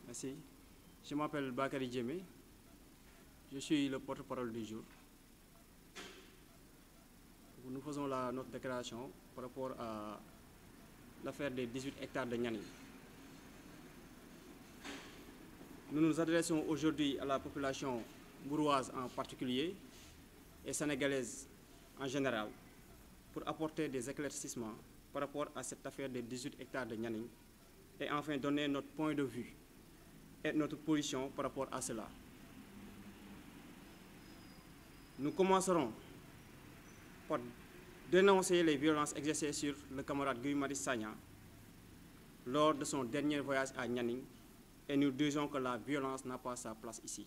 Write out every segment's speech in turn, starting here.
Merci. Je m'appelle Bakary Djemé. Je suis le porte-parole du jour. Nous faisons notre déclaration par rapport à l'affaire des 18 hectares de Nianing. Nous nous adressons aujourd'hui à la population mbouroise en particulier et sénégalaise en général pour apporter des éclaircissements par rapport à cette affaire des 18 hectares de Nianing et enfin donner notre point de vue et notre position par rapport à cela. Nous commencerons par dénoncer les violences exercées sur le camarade Guy Marius Sagna lors de son dernier voyage à Nianing et nous disons que la violence n'a pas sa place ici.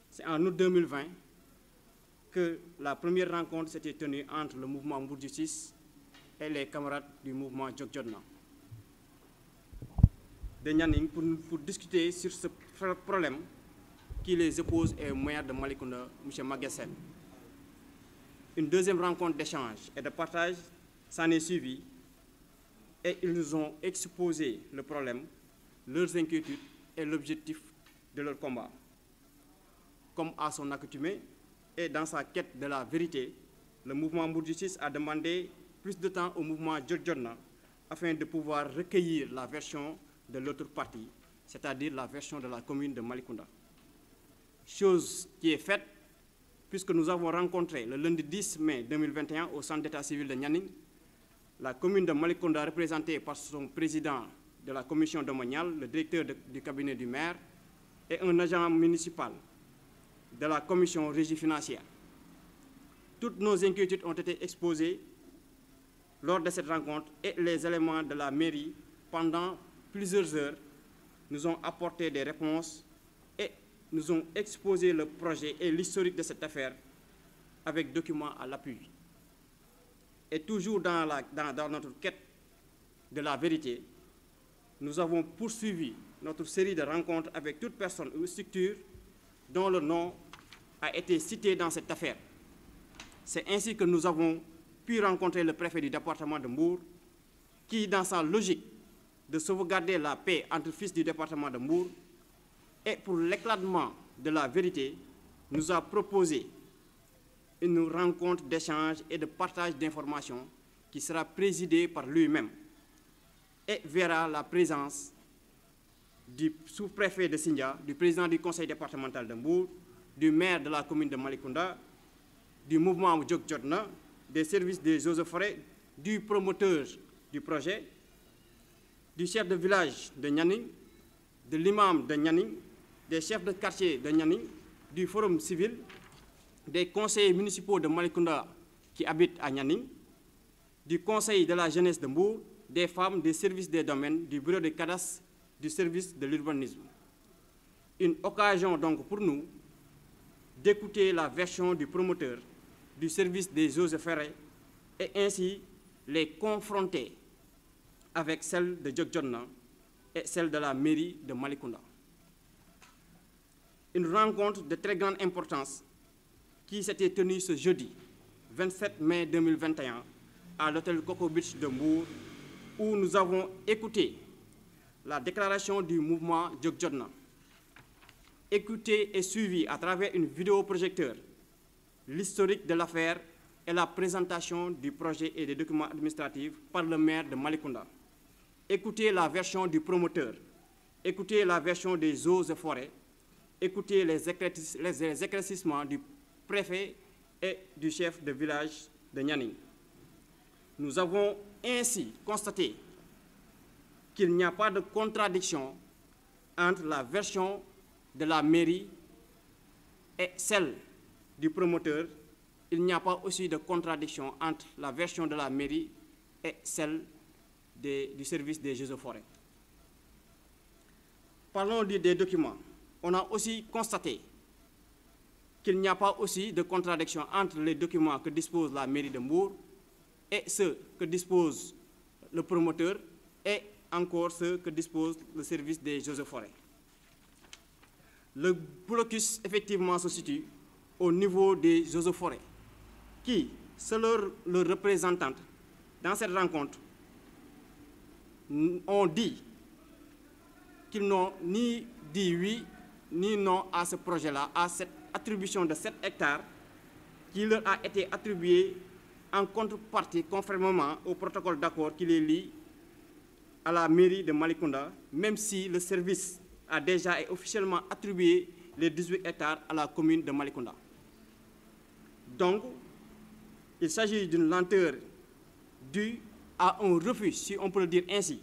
C'est en août 2020 que la première rencontre s'était tenue entre le mouvement Mbour Justice et les camarades du mouvement Djok-Jotna de Nianing pour discuter sur ce problème qui les oppose au maire de Malicounda, M. Magassen. Une deuxième rencontre d'échange et de partage s'en est suivie et ils nous ont exposé le problème, leurs inquiétudes et l'objectif de leur combat. Comme à son accoutumée et dans sa quête de la vérité, le mouvement Mbour Justice a demandé plus de temps au mouvement Djok-Jotna afin de pouvoir recueillir la version de l'autre partie, c'est-à-dire la version de la commune de Malicounda. Chose qui est faite puisque nous avons rencontré le lundi 10 mai 2021 au centre d'état civil de Nianing la commune de Malicounda représentée par son président de la commission domaniale, le directeur du cabinet du maire et un agent municipal de la commission régie financière. Toutes nos inquiétudes ont été exposées lors de cette rencontre et les éléments de la mairie pendant plusieurs heures nous ont apporté des réponses et nous ont exposé le projet et l'historique de cette affaire avec documents à l'appui. Et toujours dans notre quête de la vérité, nous avons poursuivi notre série de rencontres avec toute personne ou structure dont le nom a été cité dans cette affaire. C'est ainsi que nous avons pu rencontrer le préfet du département de Mbour qui, dans sa logique de sauvegarder la paix entre fils du département de Mbour et pour l'éclatement de la vérité, nous a proposé une rencontre d'échange et de partage d'informations qui sera présidée par lui-même et verra la présence du sous-préfet de Sindia, du président du conseil départemental de Mbour, du maire de la commune de Malicounda, du mouvement Djok-Jotna, des services des eaux et forêts, du promoteur du projet, du chef de village de Nianing, de l'imam de Nianing, des chefs de quartier de Nianing, du forum civil, des conseillers municipaux de Malicounda qui habitent à Nianing, du conseil de la jeunesse de Mbour, des femmes, des services des domaines, du bureau de cadastre, du service de l'urbanisme. Une occasion donc pour nous d'écouter la version du promoteur, du service des eaux et forêts et ainsi les confronter avec celle de Djok-Jotna et celle de la mairie de Malicounda. Une rencontre de très grande importance qui s'était tenue ce jeudi 27 mai 2021 à l'hôtel Coco Beach de Mbour où nous avons écouté la déclaration du mouvement Djok-Jotna, écouté et suivi à travers une vidéoprojecteur l'historique de l'affaire et la présentation du projet et des documents administratifs par le maire de Malicounda. Écoutez la version du promoteur, écoutez la version des eaux et forêts, écoutez les éclaircissements du préfet et du chef de village de Nianing. Nous avons ainsi constaté qu'il n'y a pas de contradiction entre la version de la mairie et celle du promoteur. Il n'y a pas aussi de contradiction entre la version de la mairie et celle du service des eaux et forêts. Parlons des documents. On a aussi constaté qu'il n'y a pas aussi de contradiction entre les documents que dispose la mairie de Mbour et ceux que dispose le promoteur et encore ceux que dispose le service des eaux et forêts. Le blocus effectivement se situe au niveau des eaux et forêts qui, selon leur représentante, dans cette rencontre, ont dit qu'ils n'ont ni dit oui ni non à ce projet-là, à cette attribution de 7 hectares qui leur a été attribuée en contrepartie, conformément au protocole d'accord qui les lie à la mairie de Malicounda, même si le service a déjà et officiellement attribué les 18 hectares à la commune de Malicounda. Donc, il s'agit d'une lenteur due à un refus, si on peut le dire ainsi,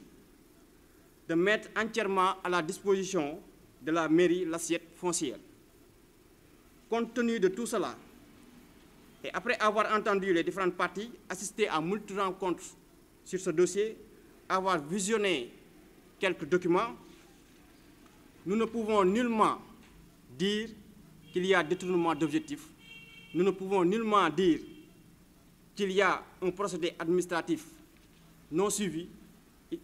de mettre entièrement à la disposition de la mairie l'assiette foncière. Compte tenu de tout cela, et après avoir entendu les différentes parties, assisté à multiples rencontres sur ce dossier, avoir visionné quelques documents, nous ne pouvons nullement dire qu'il y a détournement d'objectifs. Nous ne pouvons nullement dire qu'il y a un procédé administratif non suivi.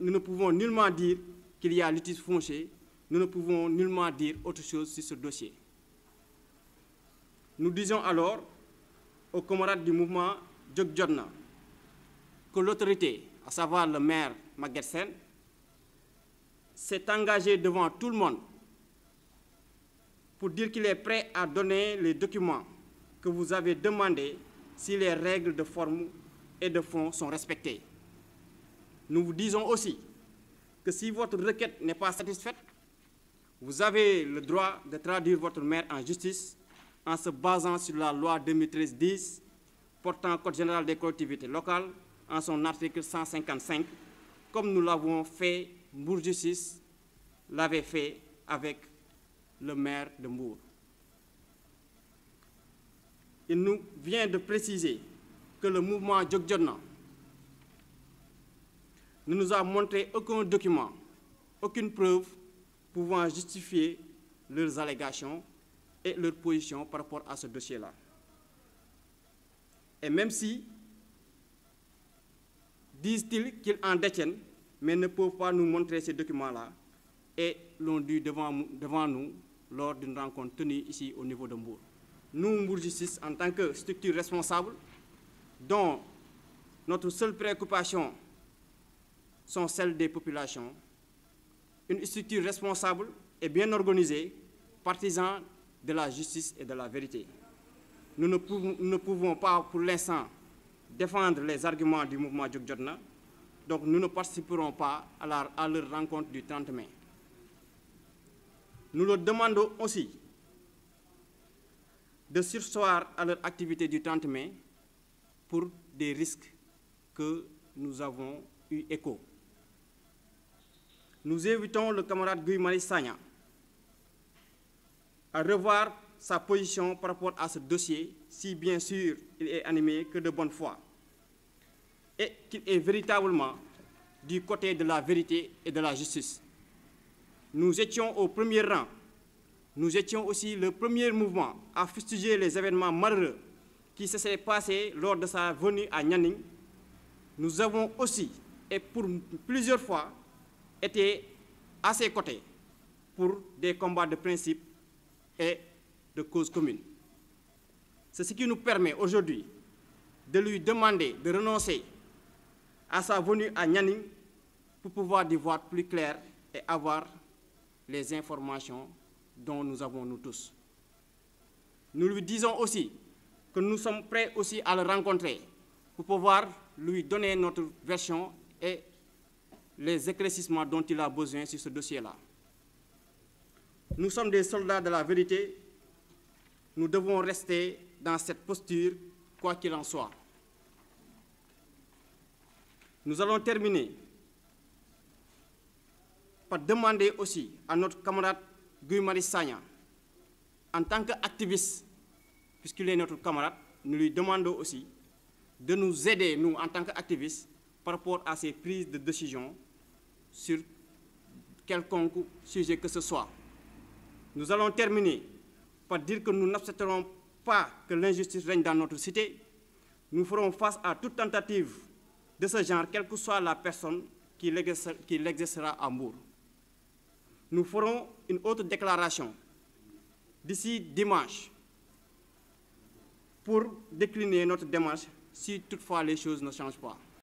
Nous ne pouvons nullement dire qu'il y a litige foncier. Nous ne pouvons nullement dire autre chose sur ce dossier. Nous disons alors aux camarades du mouvement Djokjodna que l'autorité, à savoir le maire Maguette Sène, s'est engagé devant tout le monde pour dire qu'il est prêt à donner les documents que vous avez demandés si les règles de forme et de fond sont respectées. Nous vous disons aussi que si votre requête n'est pas satisfaite, vous avez le droit de traduire votre maire en justice en se basant sur la loi 2013-10 portant Code général des collectivités locales en son article 155, comme nous l'avons fait, Mbour Justice l'avait fait avec le maire de Mbour. Il nous vient de préciser que le mouvement Djokjodna ne nous a montré aucun document, aucune preuve pouvant justifier leurs allégations et leur position par rapport à ce dossier-là. Et même si, disent-ils qu'ils en détiennent, mais ne peuvent pas nous montrer ces documents-là, et l'ont dit devant nous lors d'une rencontre tenue ici au niveau de Mbour. Nous, Mbour Justice, en tant que structure responsable, dont notre seule préoccupation sont celles des populations, une structure responsable et bien organisée, partisan de la justice et de la vérité. Nous ne pouvons pas, pour l'instant, défendre les arguments du mouvement Djokjodna, donc nous ne participerons pas à leur rencontre du 30 mai. Nous leur demandons aussi de surseoir à leur activité du 30 mai pour des risques que nous avons eu écho. Nous invitons le camarade Guy Marius Sagna à revoir sa position par rapport à ce dossier, si bien sûr il est animé que de bonne foi, et qu'il est véritablement du côté de la vérité et de la justice. Nous étions au premier rang. Nous étions aussi le premier mouvement à fustiger les événements malheureux qui se sont passés lors de sa venue à Nianing. Nous avons aussi, et pour plusieurs fois, été à ses côtés pour des combats de principe et de cause commune. C'est ce qui nous permet aujourd'hui de lui demander de renoncer à sa venue à Nianing pour pouvoir y voir plus clair et avoir les informations dont nous avons nous tous. Nous lui disons aussi que nous sommes prêts aussi à le rencontrer pour pouvoir lui donner notre version et les éclaircissements dont il a besoin sur ce dossier-là. Nous sommes des soldats de la vérité. Nous devons rester dans cette posture, quoi qu'il en soit. Nous allons terminer par demander aussi à notre camarade Guy Marius Sagna, en tant qu'activiste, puisqu'il est notre camarade, nous lui demandons aussi de nous aider, nous, en tant qu'activistes, par rapport à ces prises de décision sur quelconque sujet que ce soit. Nous allons terminer par dire que nous n'accepterons pas que l'injustice règne dans notre cité. Nous ferons face à toute tentative de ce genre, quelle que soit la personne qui l'exercera à Mbour. Nous ferons une autre déclaration d'ici dimanche pour décliner notre démarche si toutefois les choses ne changent pas.